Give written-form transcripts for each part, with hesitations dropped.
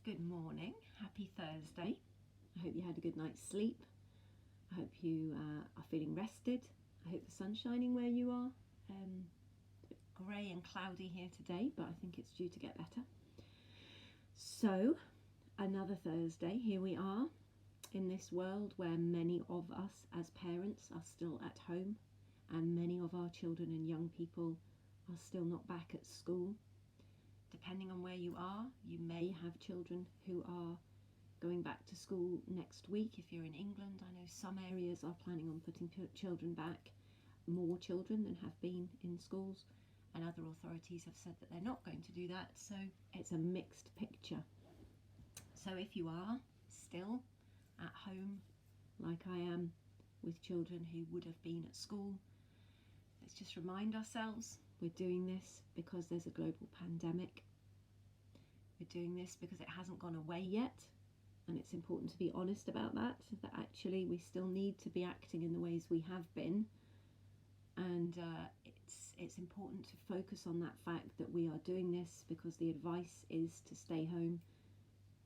Good morning, happy Thursday. I hope you had a good night's sleep. I hope you are feeling rested. I hope the sun's shining where you are. A bit grey and cloudy here today, but I think it's due to get better. So, another Thursday, here we are in this world where many of us as parents are still at home and many of our children and young people are still not back at school. Depending on where you are, you may have children who are going back to school next week. If you're in England, I know some areas are planning on putting children back, more children than have been in schools, and other authorities have said that they're not going to do that, so it's a mixed picture. So if you are still at home, like I am, with children who would have been at school, let's just remind ourselves we're doing this because there's a global pandemic. We're doing this because it hasn't gone away yet, and it's important to be honest about that actually we still need to be acting in the ways we have been, and it's important to focus on that fact that we are doing this because the advice is to stay home,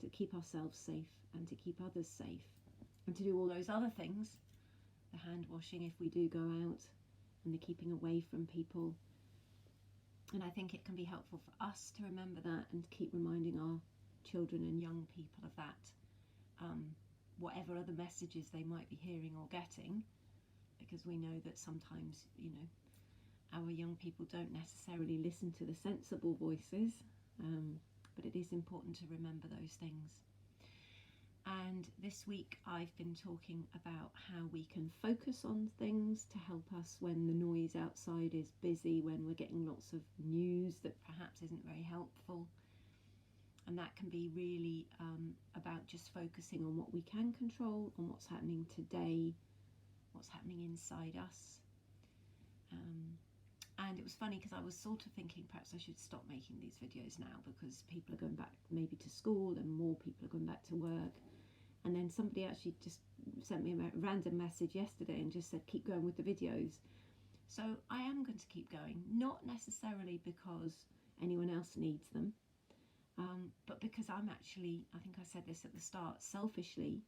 to keep ourselves safe and to keep others safe, and to do all those other things, the hand washing if we do go out, and the keeping away from people. And I think it can be helpful for us to remember that and to keep reminding our children and young people of that, whatever other messages they might be hearing or getting, because we know that sometimes, our young people don't necessarily listen to the sensible voices, but it is important to remember those things. And this week I've been talking about how we can focus on things to help us when the noise outside is busy, when we're getting lots of news that perhaps isn't very helpful. And that can be really about just focusing on what we can control, on what's happening today, what's happening inside us. And it was funny because I was sort of thinking perhaps I should stop making these videos now because people are going back maybe to school and more people are going back to work. And then somebody actually just sent me a random message yesterday and just said, keep going with the videos. So I am going to keep going, not necessarily because anyone else needs them, but because I'm actually, I think I said this at the start, selfishly,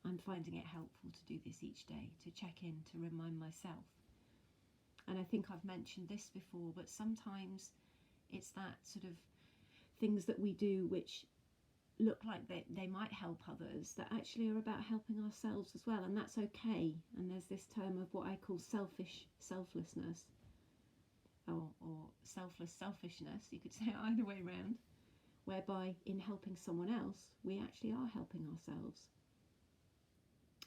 I'm finding it helpful to do this each day, to check in, to remind myself. And I think I've mentioned this before, but sometimes it's that sort of things that we do which look like they might help others that actually are about helping ourselves as well, and that's okay. And there's this term of what I call selfish selflessness, or selfless selfishness, you could say it either way around, whereby in helping someone else we actually are helping ourselves.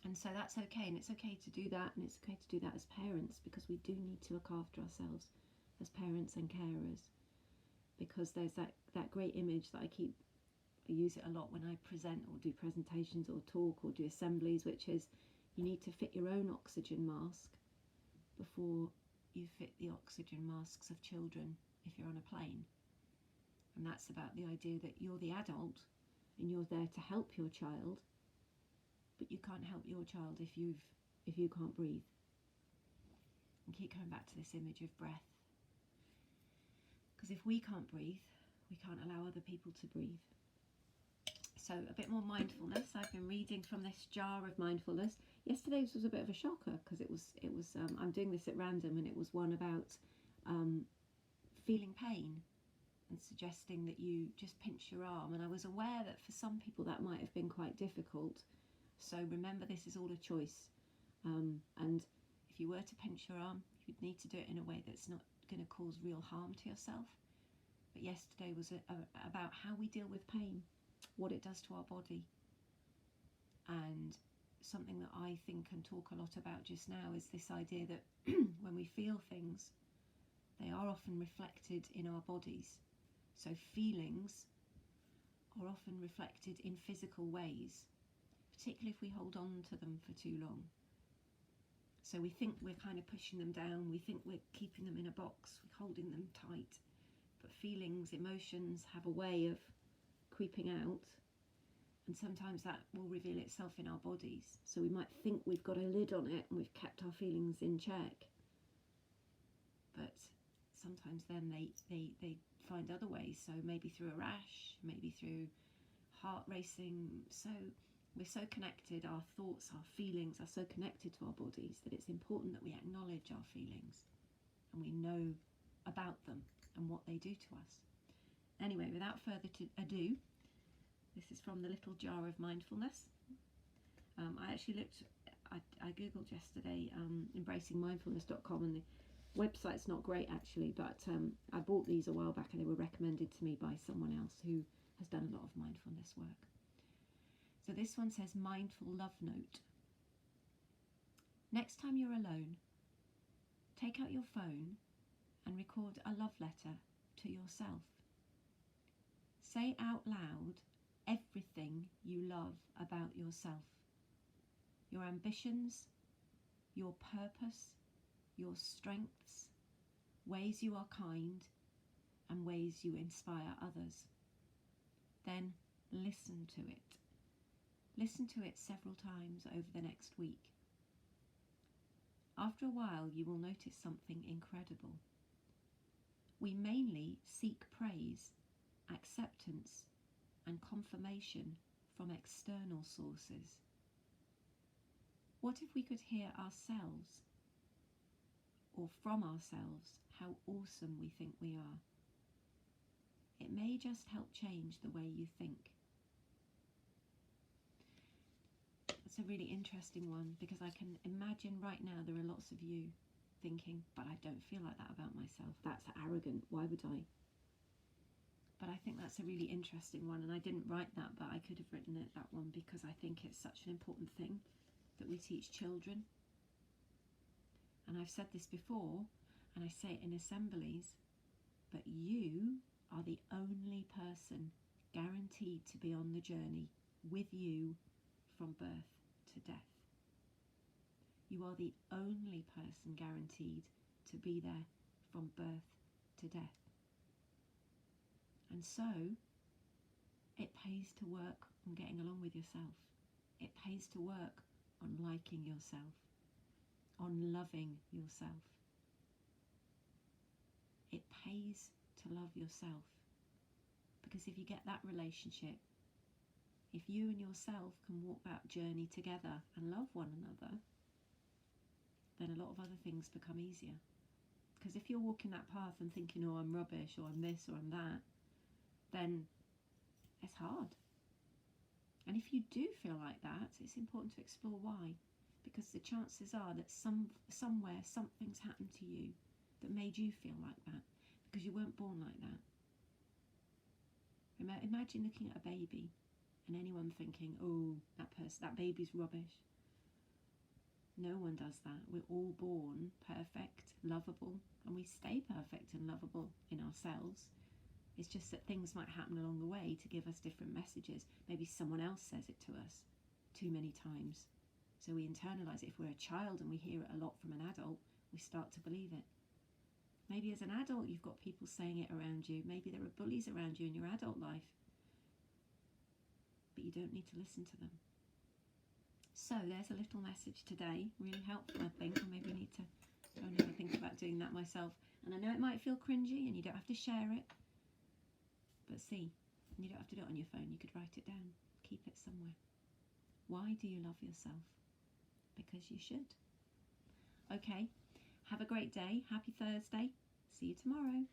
And so that's okay, and it's okay to do that, and it's okay to do that as parents, because we do need to look after ourselves as parents and carers, because there's that great image that I use it a lot when I present or do presentations or talk or do assemblies, which is you need to fit your own oxygen mask before you fit the oxygen masks of children if you're on a plane. And that's about the idea that you're the adult and you're there to help your child, but you can't help your child if you can't breathe. And keep coming back to this image of breath, because if we can't breathe, we can't allow other people to breathe. So a bit more mindfulness. I've been reading from this jar of mindfulness. Yesterday's was a bit of a shocker because it was I'm doing this at random, and it was one about feeling pain and suggesting that you just pinch your arm. And I was aware that for some people that might have been quite difficult. So remember, this is all a choice. And if you were to pinch your arm, you'd need to do it in a way that's not going to cause real harm to yourself. But yesterday was about how we deal with pain, what it does to our body. And something that I think and talk a lot about just now is this idea that when we feel things, they are often reflected in our bodies. So feelings are often reflected in physical ways, particularly if we hold on to them for too long. So we think we're kind of pushing them down, we think we're keeping them in a box, we're holding them tight. But feelings, emotions have a way of creeping out, and sometimes that will reveal itself in our bodies. So we might think we've got a lid on it and we've kept our feelings in check, but sometimes then they find other ways. So maybe through a rash, maybe through heart racing. So we're so connected, our thoughts, our feelings are so connected to our bodies that it's important that we acknowledge our feelings and we know about them and what they do to us. Anyway, without further ado, this is from the little jar of mindfulness. I actually looked, I googled yesterday embracingmindfulness.com, and the website's not great actually, but I bought these a while back and they were recommended to me by someone else who has done a lot of mindfulness work. So this one says, mindful love note. Next time you're alone, take out your phone and record a love letter to yourself. Say out loud everything you love about yourself. Your ambitions, your purpose, your strengths, ways you are kind, and ways you inspire others. Then listen to it. Listen to it several times over the next week. After a while, you will notice something incredible. We mainly seek praise, acceptance, and confirmation from external sources. What if we could hear ourselves, or from ourselves, how awesome we think we are? It may just help change the way you think. It's a really interesting one, because I can imagine right now there are lots of you thinking, but I don't feel like that about myself. That's arrogant. Why would I? But I think that's a really interesting one, and I didn't write that, but I could have written it, that one, because I think it's such an important thing that we teach children. And I've said this before, and I say it in assemblies, but you are the only person guaranteed to be on the journey with you from birth to death. You are the only person guaranteed to be there from birth to death. And so it pays to work on getting along with yourself. It pays to work on liking yourself, on loving yourself. It pays to love yourself, because if you get that relationship, if you and yourself can walk that journey together and love one another, then a lot of other things become easier. Because if you're walking that path and thinking, oh, I'm rubbish, or I'm this, or I'm that, then it's hard. And if you do feel like that, it's important to explore why. Because the chances are that somewhere something's happened to you that made you feel like that, because you weren't born like that. Imagine looking at a baby and anyone thinking, oh, that baby's rubbish. No one does that. We're all born perfect, lovable, and we stay perfect and lovable in ourselves. It's just that things might happen along the way to give us different messages. Maybe someone else says it to us too many times. So we internalise it. If we're a child and we hear it a lot from an adult, we start to believe it. Maybe as an adult you've got people saying it around you. Maybe there are bullies around you in your adult life. But you don't need to listen to them. So there's a little message today, really helpful I think. I maybe need to go and have a think about doing that myself. And I know it might feel cringy and you don't have to share it. But see, you don't have to do it on your phone. You could write it down, keep it somewhere. Why do you love yourself? Because you should. Okay, have a great day. Happy Thursday. See you tomorrow.